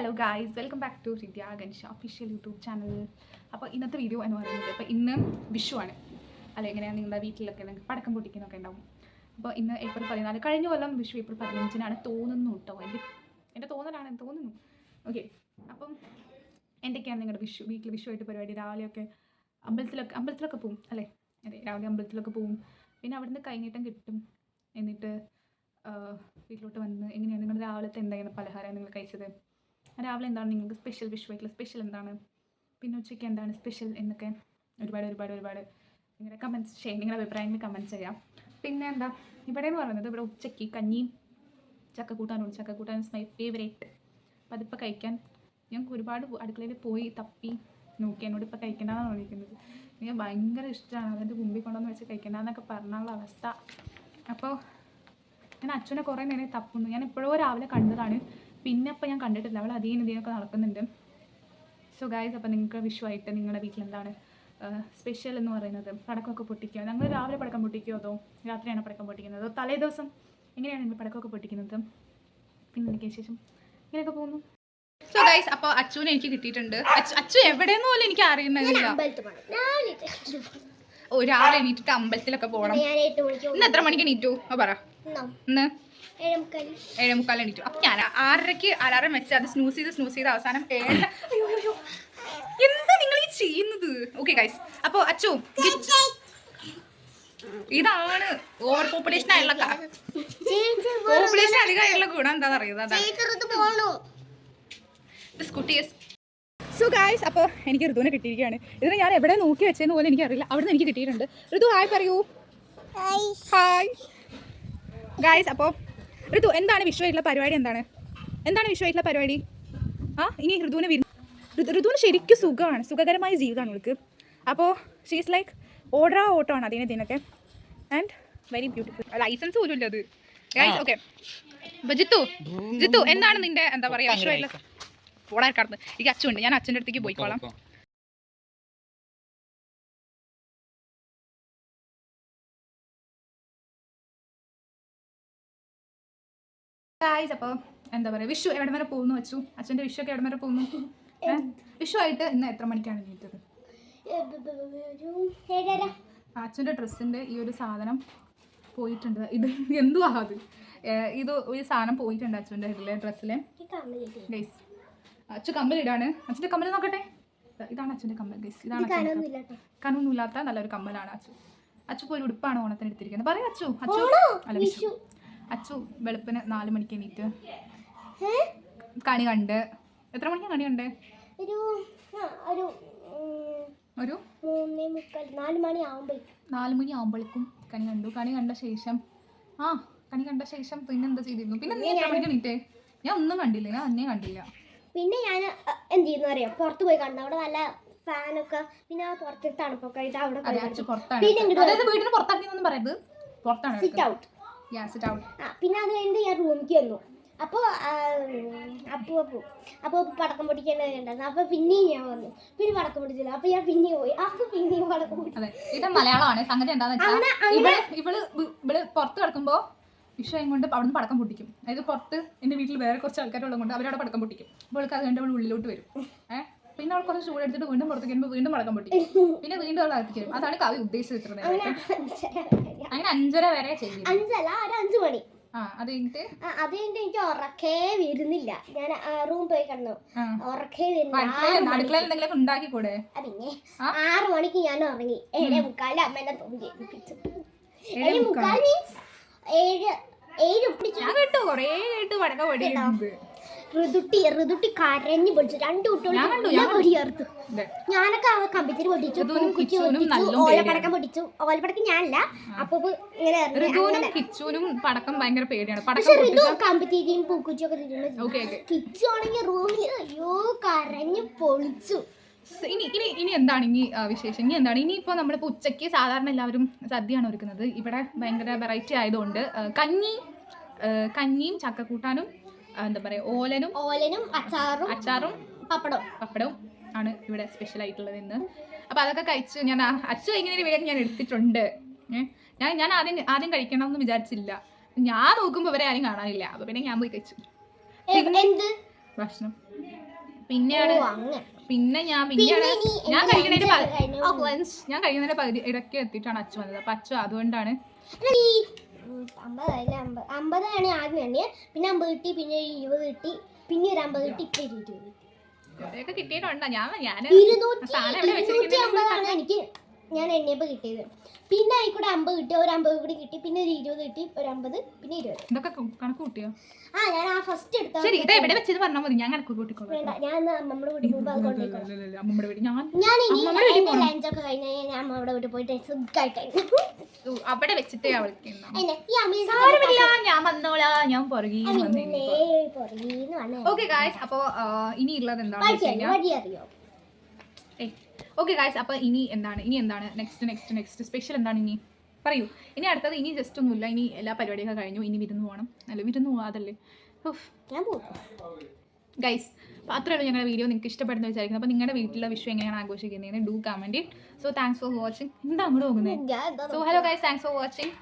Hello guys, welcome back to Ridya Gansha official YouTube channel. അപ്പോൾ ഇന്നത്തെ video എന്ന് പറയുന്നത്, ഇപ്പോൾ ഇന്ന് വിഷുവാണ് അല്ലെ? എങ്ങനെയാണ് നിങ്ങളുടെ വീട്ടിലൊക്കെ പടക്കം പൊട്ടിക്കുന്നൊക്കെ ഉണ്ടാവും. അപ്പോൾ ഇന്ന് ഏപ്രിൽ 14, കഴിഞ്ഞ കൊല്ലം വിഷു ഏപ്രിൽ 15-നാണ് തോന്നുന്നു കേട്ടോ. എൻ്റെ തോന്നലാണെന്ന് തോന്നുന്നു. ഓക്കെ, അപ്പം എന്തൊക്കെയാണ് നിങ്ങളുടെ വീട്ടിൽ വിഷുവായിട്ട് പരിപാടി? രാവിലെയൊക്കെ അമ്പലത്തിലൊക്കെ പോവും അല്ലേ? അതെ, രാവിലെ അമ്പലത്തിലൊക്കെ പോവും. പിന്നെ അവിടുന്ന് കൈനീട്ടം കിട്ടും. എന്നിട്ട് വീട്ടിലോട്ട് വന്ന് എങ്ങനെയാണ് നിങ്ങൾ രാവിലത്തെ എന്താണ് പലഹാരം നിങ്ങൾ കഴിച്ചത്? രാവിലെ എന്താണ് നിങ്ങൾക്ക് സ്പെഷ്യൽ വിഷുവായിട്ടുള്ള സ്പെഷ്യൽ എന്താണ്? പിന്നെ ഉച്ചയ്ക്ക് എന്താണ് സ്പെഷ്യൽ എന്നൊക്കെ ഒരുപാട് നിങ്ങളുടെ കമൻറ്റ്സ് ചെയ്യാം, നിങ്ങളുടെ അഭിപ്രായങ്ങൾ കമൻറ്റ്സ് ചെയ്യാം. പിന്നെ എന്താ ഇവിടെ എന്ന് പറയുന്നത്, ഇവിടെ ഉച്ചയ്ക്ക് കഞ്ഞിയും ചക്കക്കൂട്ടാനും മൈ ഫേവറേറ്റ്. അപ്പം അതിപ്പോൾ കഴിക്കാൻ ഞാൻ ഒരുപാട് അടുക്കളയിൽ പോയി തപ്പി നോക്കി. എന്നോട് ഇപ്പോൾ കഴിക്കേണ്ടതെന്നാണ് പറഞ്ഞിരിക്കുന്നത്. എനിക്ക് ഭയങ്കര ഇഷ്ടമാണ്, അതിൻ്റെ മുമ്പിൽ കൊണ്ടുവന്ന് വെച്ച് കഴിക്കേണ്ടതെന്നൊക്കെ പറഞ്ഞുള്ള അവസ്ഥ. അപ്പോൾ ഞാൻ അച്ഛനെ കുറേ നേരം തപ്പുന്നു. ഞാൻ എപ്പോഴോ രാവിലെ കണ്ടതാണ്, പിന്നെ അപ്പോൾ ഞാൻ കണ്ടിട്ടില്ല. അവൾ ഇതിനൊക്കെ നടക്കുന്നുണ്ട്. സോ ഗായ്സ്, അപ്പോൾ നിങ്ങൾക്ക് വിഷുവായിട്ട് നിങ്ങളുടെ വീട്ടിലെന്താണ് സ്പെഷ്യൽ എന്ന് പറയുന്നത്? പടക്കമൊക്കെ പൊട്ടിക്കുക. ഞങ്ങൾ രാവിലെ പടക്കം പൊട്ടിക്കുമോ അതോ രാത്രിയാണ് പടക്കം പൊട്ടിക്കുന്നത്? തലേ ദിവസം എങ്ങനെയാണ് നിങ്ങൾ പടക്കമൊക്കെ പൊട്ടിക്കുന്നത്? പിന്നെ എനിക്ക് ശേഷം ഇങ്ങനെയൊക്കെ പോകുന്നു. സോ ഗൈസ്, അപ്പോൾ അച്ചുവിനെ എനിക്ക് കിട്ടിയിട്ടുണ്ട്. അച്ചു എവിടെയെന്ന് പോലും എനിക്ക് അറിയുന്നില്ല. ഓ, രാവിലെ എണീറ്റിട്ട് അമ്പലത്തിലൊക്കെ പോകണം. ഇന്ന് എത്ര മണിക്ക് എണീറ്റു പറ? ഇന്ന് 7:45 എണീറ്റു. അപ്പം ഞാൻ 6:30 അലാറം വെച്ച് അത് സ്നൂസ് ചെയ്ത് അവസാനം 7. എന്താ നിങ്ങൾ ഈ ചെയ്യുന്നത്? ഓക്കെ ഗൈസ്, അപ്പോൾ അച്ചു ഇതാണ് ഓവർ പോപ്പുലേഷൻ അധികമായുള്ള ഗുണം എന്താണെന്ന് അറിയുന്നത്? സോ ഗൈസ്, അപ്പോൾ എനിക്ക് ഋതുവിനെ കിട്ടിയിരിക്കുകയാണ്. ഇതിന് ഞാൻ എവിടെ നോക്കി വെച്ചതെന്ന് പോലും എനിക്കറിയില്ല. അവിടെ നിന്ന് എനിക്ക് കിട്ടിയിട്ടുണ്ട്. ഋതു ഹായ് പറയൂ. Hi guys. അപ്പോൾ ഋതു, എന്താണ് വിഷുവായിട്ടുള്ള പരിപാടി? എന്താണ് വിഷുവായിട്ടുള്ള പരിപാടി? ഇനി ഋതുവിന് ശരിക്കും സുഖകരമായ ജീവിതമാണ് അവൾക്ക്. അപ്പോൾ ഷീസ് ലൈക്ക് ഓട്ടമാണ് അതിനൊക്കെ. And very beautiful. ലൈസൻസ് പോലും ഇല്ല അത് ഗൈസ്. ഓക്കെ, അപ്പോൾ ജിത്തു എന്താണ് നിന്റെ എന്താ പറയുക വിഷുവായിട്ടുള്ള? ഓടാൻ കടന്ന് എനിക്ക് അച്ഛനുണ്ട്, ഞാൻ അച്ഛൻ്റെ അടുത്തേക്ക് പോയിക്കോളാം. ഗായ്സ്, അപ്പോൾ എന്താ പറയുക, വിഷു എവിടെ വരെ പോകുന്നു വെച്ചു? അച്ഛൻ്റെ വിഷു ഒക്കെ എവിടെ വരെ പോകുന്നു? വിഷുവായിട്ട് ഇന്ന് എത്ര മണിക്കാണ് എണീറ്റത്? അച്ഛൻ്റെ ഡ്രസ്സിൻ്റെ ഈ ഒരു സാധനം പോയിട്ടുണ്ട്. ഇത് എന്തുവാ അത്? ഇത് ഒരു സാധനം പോയിട്ടുണ്ട് അച്ഛൻ്റെ ഇതിലെ ഡ്രസ്സിലെ. ഗൈസ്, അച്ഛൻ കമ്മലിടാണ്. അച്ഛൻ്റെ കമ്മൽ നോക്കട്ടെ. ഇതാണ് അച്ഛൻ്റെ കമ്മൽ ഗൈസ്. ഇതാണ് കനൊന്നുമില്ലാത്ത നല്ലൊരു കമ്മലാണ് അച്ചു പോയി ഉടുപ്പാണ് ഓണത്തിന് എടുത്തിരിക്കുന്നത്. പറയാം അച്ചു അല്ല വിഷു. അച്ചു വെളുപ്പിന് 4 മണിക്ക് എണീറ്റ് കണി കണ്ട്. എത്ര മണിക്കാണ് കണി കണ്ടേ? ഒരു 4 മണി ആവുമ്പോഴേക്കും കണി കണ്ടു. കണി കണ്ട ശേഷം പിന്നെ എന്താ ചെയ്തിരുന്നു? പിന്നെ നീ എത്ര മണിക്ക് എണീറ്റേ? ഞാൻ ഒന്നും കണ്ടില്ല, ഞാൻ അന്നേ കണ്ടില്ല. പിന്നെ ഞാൻ എന്ത് ചെയ്യുന്ന അറിയാം, പുറത്ത് പോയി കണ്ടു. അവിടെ നല്ല ഫാനൊക്കെ, പിന്നെ ആ പുറത്ത് തണുപ്പൊക്കെ ആയിട്ട് അവിടെ വീടിന് പുറത്താക്കിയൊന്നും പറയരുത്, പുറത്താണ്. Sit out. പിന്നെ അത് കഴിഞ്ഞിട്ട് ഞാൻ റൂമിലേക്ക് വന്നു. അപ്പോൾ പടക്കം പൊട്ടിക്കേണ്ടതുണ്ടായിരുന്നു. അപ്പോൾ പിന്നെയും ഞാൻ വന്നു, പിന്നെ പടക്കം പൊട്ടിച്ചില്ല. അപ്പോൾ ഞാൻ പിന്നെയും പോയി, അപ്പോൾ പിന്നെയും പടക്കം പൊട്ടി. ഇത് മലയാളമാണ്. സംഗതി എന്താണെന്ന് വെച്ചാൽ ഇവള് പുറത്ത് കിടക്കുമ്പോൾ വിഷയം കൊണ്ട് അവിടുന്ന് പടക്കം പൊട്ടിക്കും. അതായത് പുറത്ത് എൻ്റെ വീട്ടിൽ വേറെ കുറച്ച് ആൾക്കാരുള്ളത് കൊണ്ട് അവരവിടെ പടക്കം പൊട്ടിക്കും. അപ്പോൾ അവൾക്ക് അത് കണ്ട് അവൾ ഉള്ളിലോട്ട് വരും. പിന്നെ അവൾ കുറച്ച് ചൂടെടുത്തിട്ട് വീണ്ടും പുറത്തേക്ക് വരുമ്പോൾ വീണ്ടും പടക്കം പൊട്ടിക്കും. പിന്നെ വീണ്ടും അവൾ അകത്തേക്ക് വരും. അതാണ് കവി ഉദ്ദേശിച്ചിരുന്നത്. അങ്ങനെ 5:30 വരെ ചെയ്യും. 5 മണി. അത് കഴിഞ്ഞിട്ട് എനിക്ക് ഉറക്കേ വരുന്നില്ല. ഞാൻ റൂം പോയി കിടന്നു, ഉറക്കേ വരുന്നില്ല. അടുക്കളയിൽ എന്തെങ്കിലും ഉണ്ടാക്കിക്കൂടെ? പിന്നെ 6 മണിക്ക് ഞാൻ ഉറങ്ങി. 7:45 അമ്മേനെ തോന്നി. 7:45 മീൻസ് 7 ഞാൻ കേട്ടു, കുറേ കേട്ടു പടക്കം പൊടിയുണ്ട്. ഋതുട്ടി കരഞ്ഞു പൊടിച്ചു. 2 കുട്ടികൾ ഞാനൊക്കെ കമ്പിത്തിരി പൊട്ടിച്ചു, ഓലപ്പടക്കം പൊട്ടിച്ചു. ഓലപ്പടക്കം ഞാനല്ല, അപ്പൊ ഇങ്ങനെ കിച്ചുനും പടക്കം ഭയങ്കര പേടിയാണ്. പക്ഷെ ഋതു കമ്പിത്തിരിയും പൂക്കുച്ചും ഒക്കെ തിരിഞ്ഞു. കിച്ചു ആണെങ്കിൽ റൂമിൽ അയ്യോ കരഞ്ഞു പൊളിച്ചു. ഇനി എന്താണ് വിശേഷം? ഇനിയിപ്പോൾ നമ്മളിപ്പോൾ ഉച്ചയ്ക്ക് സാധാരണ എല്ലാവരും സദ്യയാണ് ഒരുക്കുന്നത്. ഇവിടെ ഭയങ്കര വെറൈറ്റി ആയതുകൊണ്ട് കഞ്ഞിയും ചക്കക്കൂട്ടാനും എന്താ പറയുക ഓലനും അച്ചാറും പപ്പടവും ആണ് ഇവിടെ സ്പെഷ്യൽ ആയിട്ടുള്ളത് ഇന്ന്. അപ്പോൾ അതൊക്കെ കഴിച്ച് ഞാൻ അച്ചു ഇങ്ങനെ വീഡിയോ ഞാൻ എടുത്തിട്ടുണ്ട്. ഞാൻ ആദ്യം കഴിക്കണമെന്ന് വിചാരിച്ചില്ല. ഞാൻ നോക്കുമ്പോൾ ഇവരെ ആരും കാണാനില്ല. അപ്പോൾ പിന്നെ ഞാൻ പോയി കഴിച്ചു ഭക്ഷണം. പിന്നെയാണ് അങ്ങനെ പിന്നെ പിന്നെയാണ് ഞാൻ കഴിയുന്നതിന്റെ പകുതി ഇടയ്ക്ക് എത്തിയിട്ടാണ് അച്ഛൻ വന്നത്. അപ്പൊ അച്ഛൻ അതുകൊണ്ടാണ് 50 ആദ്യം എണ്ണിയ, പിന്നെ 50 കിട്ടി, പിന്നെ 20 കിട്ടി, പിന്നെ ഒരു 50 കിട്ടി, ഇപ്പൊ 20 കിട്ടി. കുറെയൊക്കെ കിട്ടിയിട്ടുണ്ടോ? ഞാൻ 250 എനിക്ക് ഞാൻ എണ്ണിയപ്പോ കിട്ടിയത്. പിന്നെ ആയിക്കൂടെ 50 കിട്ടി, ഒരു 50 കൂടി കിട്ടി, പിന്നെ ഒരു 20 കിട്ടി, ഒരു 50, പിന്നെ 20. ഇതൊക്കെ കണക്ക് കൂട്ടിയോ? ഞാൻ ആ ഫസ്റ്റ് എടുത്ത ശരി, ഇത് എവിടെ വെച്ചത് പറഞ്ഞാൽ മതി, ഞാൻ കണക്ക് കൂട്ടിക്കോളാം. വേണ്ട, ഞാൻ നമ്മുടെ വീട്ടിൽ പോകുമ്പോൾ അത് കൊണ്ടുപോയിക്കോളാം. അമ്മമ്മയുടെ വീട് ഞാൻ ഇനി എന്റെ ലഞ്ചൊക്കെ കഴിഞ്ഞ് ഞാൻ അമ്മയുടെ വീട്ടിൽ പോയിട്ട് സുഖമായിട്ട് അവിടെ വെച്ചിട്ടേ അവൾക്ക് ഞാൻ വന്നോളാ, ഞാൻ പുറകീന്ന് വന്നേ. ഓക്കെ ഗായ്സ്, അപ്പോൾ ഇനി ഉള്ളത് എന്താണെന്ന് വെച്ച് കഴിഞ്ഞാൽ ഓക്കെ ഗായ്സ്, അപ്പോൾ ഇനി എന്താണ് നെക്സ്റ്റ് സ്പെഷ്യൽ എന്താണ് ഇനി പറയൂ. ഇനി അടുത്തത് ഇനി ജസ്റ്റ് ഒന്നുമില്ല, ഇനി എല്ലാ പരിപാടിയൊക്കെ കഴിഞ്ഞു, ഇനി വിരുന്ന് പോകണം. വിരുന്ന് പോകാതല്ലേ ഞാൻ പോകും ഗൈസ്. അപ്പോൾ അത്രയുള്ളൂ ഞങ്ങളുടെ വീഡിയോ. നിങ്ങൾക്ക് ഇഷ്ടപ്പെടുന്ന വിചാരിക്കുന്നു. അപ്പോൾ നിങ്ങളുടെ വീട്ടിലെ വിഷു എങ്ങനെയാണ് ആഘോഷിക്കുന്നത് do comment. So thanks for watching. എന്താ അങ്ങോട്ട് പോകുന്നത്? So hello guys, thanks for watching.